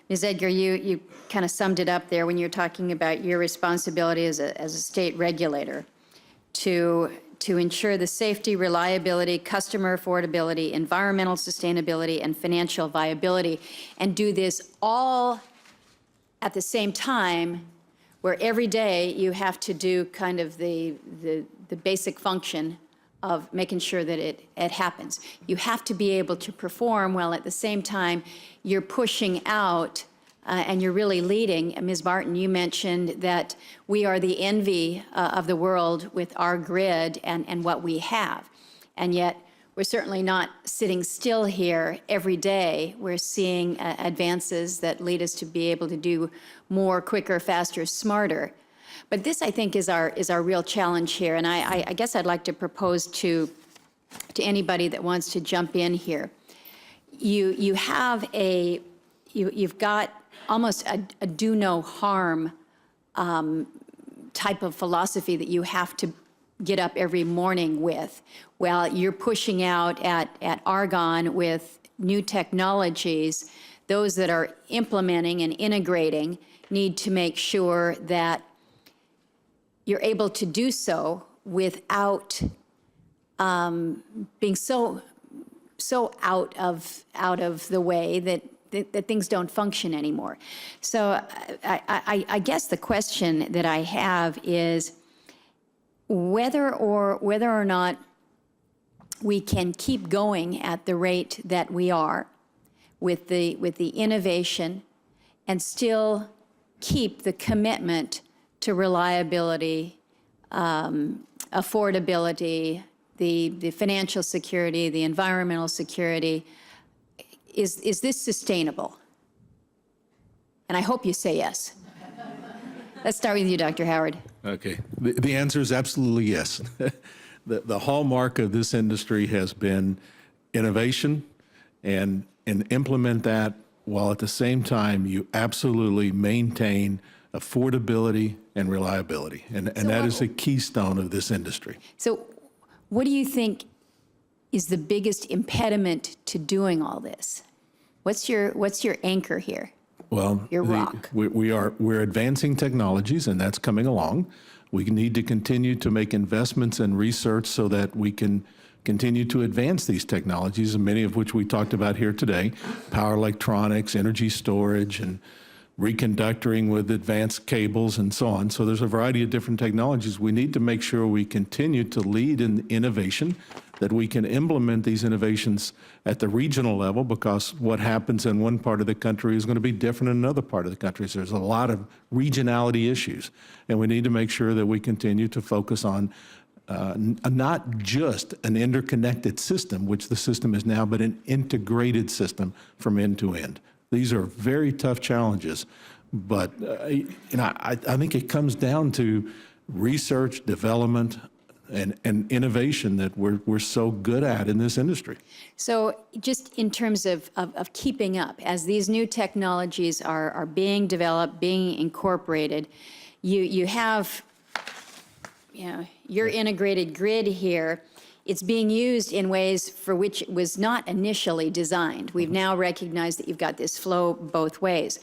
Ms. Edgar, you kind of summed it up there when you're talking about your responsibility as a state regulator to ensure the safety, reliability, customer affordability, environmental sustainability, and financial viability, and do this all at the same time, where every day you have to do kind of the basic function of making sure that it happens. You have to be able to perform while at the same time you're pushing out and you're really leading. Ms. Barton, you mentioned that we are the envy of the world with our grid and what we have. And yet we're certainly not sitting still here every day. We're seeing advances that lead us to be able to do more, quicker, faster, smarter. But this, I think, is our real challenge here. And I guess I'd like to propose to anybody that wants to jump in here. You've got almost a do no harm type of philosophy that you have to get up every morning with. Well, you're pushing out at Argonne with new technologies. Those that are implementing and integrating need to make sure that you're able to do so without being so out of the way that things don't function anymore. So I guess the question that I have is whether or not we can keep going at the rate that we are with the innovation and still keep the commitment to reliability, affordability, the financial security, the environmental security. Is this sustainable? And I hope you say yes. Let's start with you, Dr. Howard. Okay, the answer is absolutely yes. The hallmark of this industry has been innovation and implement that while at the same time you absolutely maintain affordability and reliability. And that is the keystone of this industry. So what do you think is the biggest impediment to doing all this? What's your anchor here? Well, your rock. We're advancing technologies, and that's coming along. We need to continue to make investments in research so that we can continue to advance these technologies, and many of which we talked about here today: power electronics, energy storage, and reconductoring with advanced cables and so on. So there's a variety of different technologies. We need to make sure we continue to lead in innovation, that we can implement these innovations at the regional level, because what happens in one part of the country is going to be different in another part of the country. So there's a lot of regionality issues, and we need to make sure that we continue to focus on not just an interconnected system, which the system is now, but an integrated system from end to end. These are very tough challenges, but I think it comes down to research, development, and innovation that we're so good at in this industry. So just in terms of keeping up, as these new technologies are being developed, being incorporated, you have your integrated grid here. It's being used in ways for which it was not initially designed. We've now recognized that you've got this flow both ways.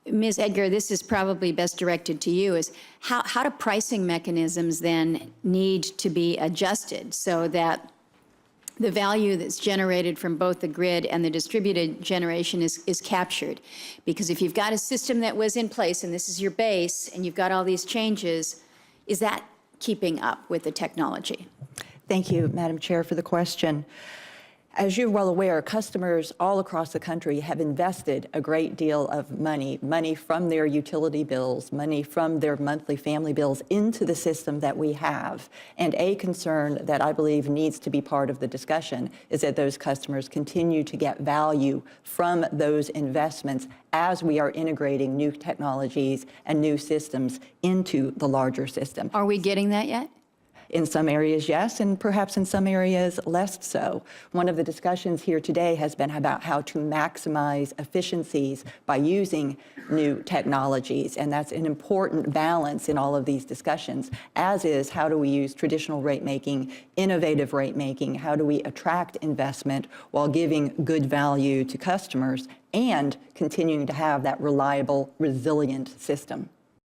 Ms. Edgar, this is probably best directed to you, is how do pricing mechanisms then need to be adjusted so that the value that's generated from both the grid and the distributed generation is captured? Because if you've got a system that was in place and this is your base and you've got all these changes, is that keeping up with the technology? Thank you, Madam Chair, for the question. As you're well aware, customers all across the country have invested a great deal of money from their utility bills, money from their monthly family bills into the system that we have. And a concern that I believe needs to be part of the discussion is that those customers continue to get value from those investments as we are integrating new technologies and new systems into the larger system. Are we getting that yet? In some areas, yes, and perhaps in some areas, less so. One of the discussions here today has been about how to maximize efficiencies by using new technologies, and that's an important balance in all of these discussions, as is how do we use traditional rate making, innovative rate making, how do we attract investment while giving good value to customers and continuing to have that reliable, resilient system.